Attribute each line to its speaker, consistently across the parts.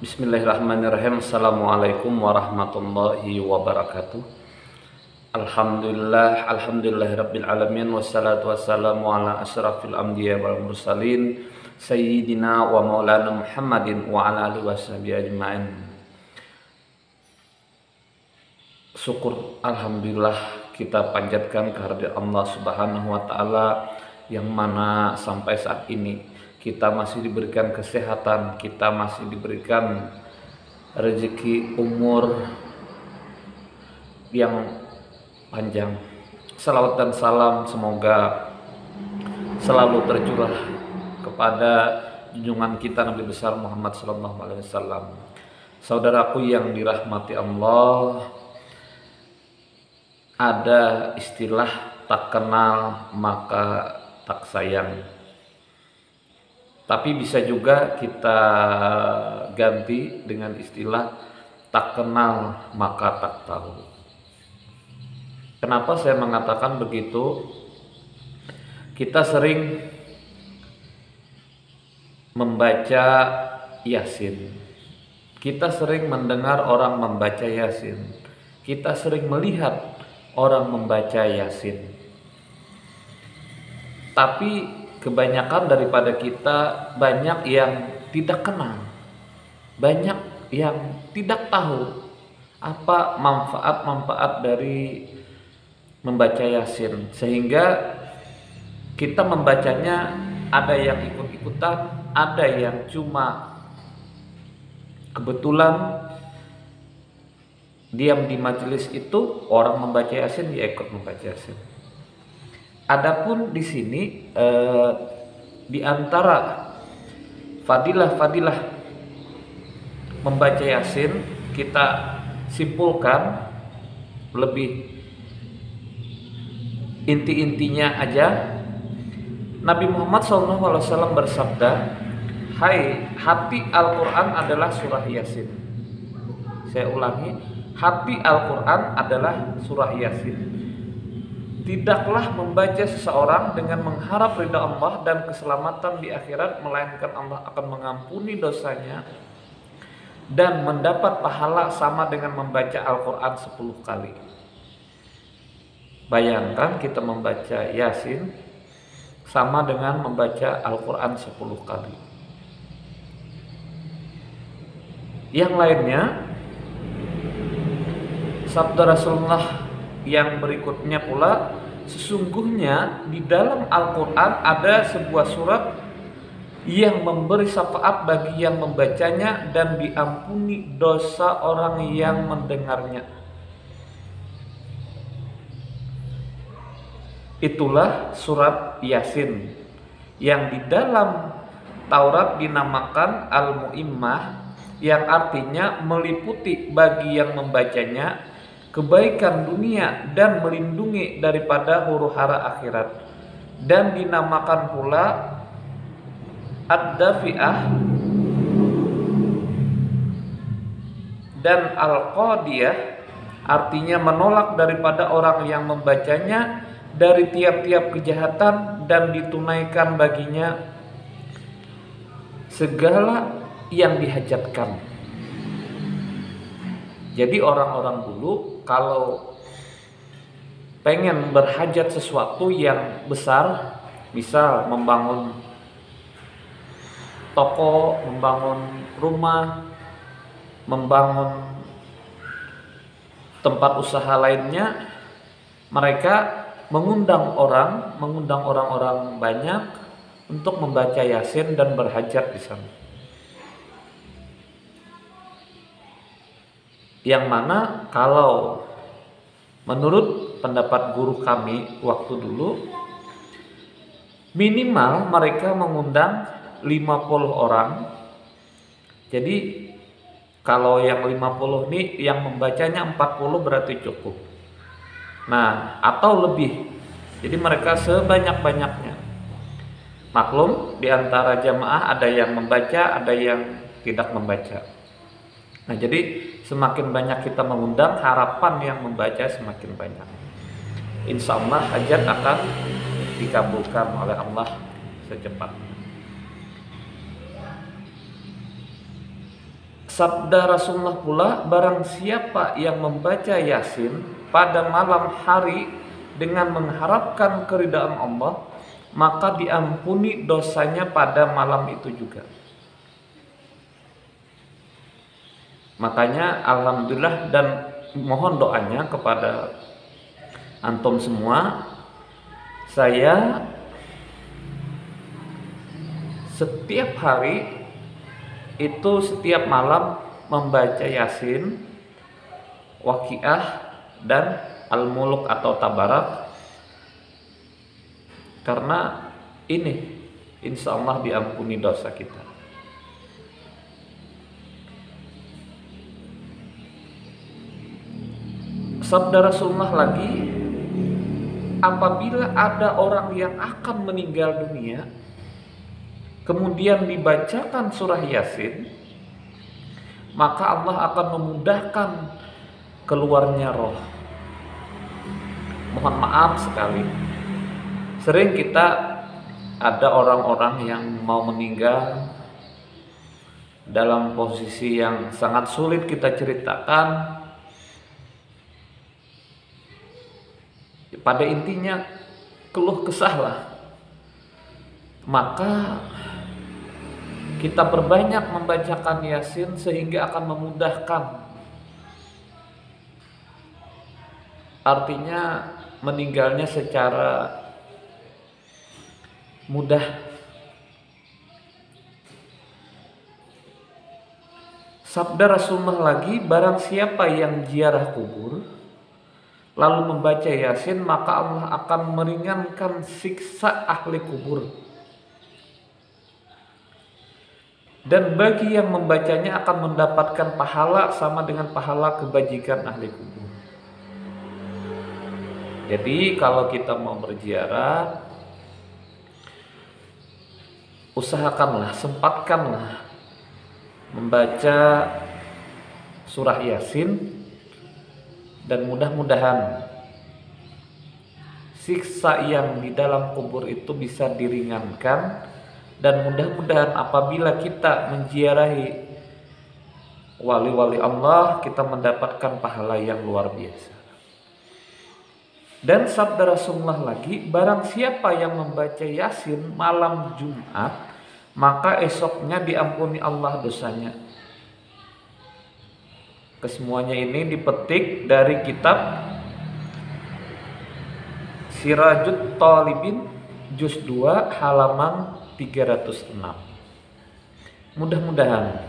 Speaker 1: Bismillahirrahmanirrahim. Assalamualaikum warahmatullahi wabarakatuh. Alhamdulillahirabbil alamin, wassalatu wassalamu ala asyrafil anbiya wal mursalin sayyidina wa maulana Muhammadin wa ala alihi washabihi ajmain. Syukur alhamdulillah kita panjatkan kehadirat Allah Subhanahu wa taala yang mana sampai saat ini kita masih diberikan kesehatan, kita masih diberikan rezeki umur yang panjang. Salawat dan salam semoga selalu tercurah kepada junjungan kita Nabi besar Muhammad SAW. Saudaraku yang dirahmati Allah, ada istilah tak kenal maka tak sayang. Tapi bisa juga kita ganti dengan istilah tak kenal maka tak tahu. Kenapa saya mengatakan begitu? Kita sering membaca Yasin. Kita sering mendengar orang membaca Yasin. Kita sering melihat orang membaca Yasin. Tapi kebanyakan daripada kita banyak yang tidak kenal, banyak yang tidak tahu apa manfaat-manfaat dari membaca Yasin, sehingga kita membacanya ada yang ikut-ikutan, ada yang cuma kebetulan diam di majelis itu orang membaca Yasin, dia ikut membaca Yasin. Adapun di sini di antara fadilah-fadilah membaca Yasin kita simpulkan lebih inti-intinya aja. Nabi Muhammad SAW bersabda, "Hai, hati Al-Quran adalah surah Yasin." Saya ulangi, hati Al-Quran adalah surah Yasin. Tidaklah membaca seseorang dengan mengharap ridha Allah dan keselamatan di akhirat, melainkan Allah akan mengampuni dosanya dan mendapat pahala sama dengan membaca Al-Quran 10 kali. Bayangkan kita membaca Yasin sama dengan membaca Al-Quran 10 kali. Yang lainnya, sabda Rasulullah yang berikutnya pula, sesungguhnya di dalam Al-Quran ada sebuah surat yang memberi syafaat bagi yang membacanya dan diampuni dosa orang yang mendengarnya. Itulah surat Yasin yang di dalam Taurat dinamakan Al-Mu'immah, yang artinya meliputi bagi yang membacanya kebaikan dunia dan melindungi daripada huru-hara akhirat, dan dinamakan pula Ad-Dafi'ah dan Al-Qadiyah, artinya menolak daripada orang yang membacanya dari tiap-tiap kejahatan dan ditunaikan baginya segala yang dihajatkan. Jadi orang-orang dulu kalau pengen berhajat sesuatu yang besar, misal membangun toko, membangun rumah, membangun tempat usaha lainnya, mereka mengundang orang-orang banyak untuk membaca Yasin dan berhajat di sana. Yang mana kalau menurut pendapat guru kami waktu dulu, minimal mereka mengundang 50 orang. Jadi kalau yang 50 ini yang membacanya 40 berarti cukup. Nah, atau lebih. Jadi mereka sebanyak-banyaknya. Maklum, di antara jamaah ada yang membaca, ada yang tidak membaca. Nah, jadi semakin banyak kita mengundang, harapan yang membaca semakin banyak. Insya Allah hajat akan dikabulkan oleh Allah secepatnya. Sabda Rasulullah pula, barang siapa yang membaca Yasin pada malam hari dengan mengharapkan keridhaan Allah, maka diampuni dosanya pada malam itu juga. Makanya alhamdulillah dan mohon doanya kepada antum semua, saya setiap hari itu setiap malam membaca Yasin, Waqiah, dan Al-Muluk atau Tabarak, karena ini insya Allah diampuni dosa kita. Sabda Rasulullah lagi, apabila ada orang yang akan meninggal dunia kemudian dibacakan surah Yasin, maka Allah akan memudahkan keluarnya roh. Mohon maaf sekali, sering kita ada orang-orang yang mau meninggal dalam posisi yang sangat sulit kita ceritakan. Pada intinya keluh kesah lah. Maka kita perbanyak membacakan Yasin sehingga akan memudahkan. Artinya meninggalnya secara mudah. Sabda Rasulullah lagi, barang siapa yang ziarah kubur lalu membaca Yasin, maka Allah akan meringankan siksa ahli kubur. Dan bagi yang membacanya akan mendapatkan pahala sama dengan pahala kebajikan ahli kubur. Jadi kalau kita mau berziarah, usahakanlah, sempatkanlah membaca surah Yasin, dan mudah-mudahan siksa yang di dalam kubur itu bisa diringankan, dan mudah-mudahan apabila kita menziarahi wali-wali Allah, kita mendapatkan pahala yang luar biasa. Dan sabda Rasulullah lagi, barang siapa yang membaca Yasin malam Jumat, maka esoknya diampuni Allah dosanya. Kesemuanya ini dipetik dari kitab Sirajut Talibin juz 2 halaman 306. Mudah-mudahan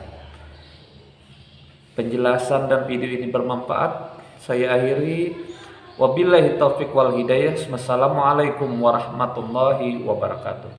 Speaker 1: penjelasan dan video ini bermanfaat. Saya akhiri, wabillahi taufiq wal hidayah. Wassalamualaikum warahmatullahi wabarakatuh.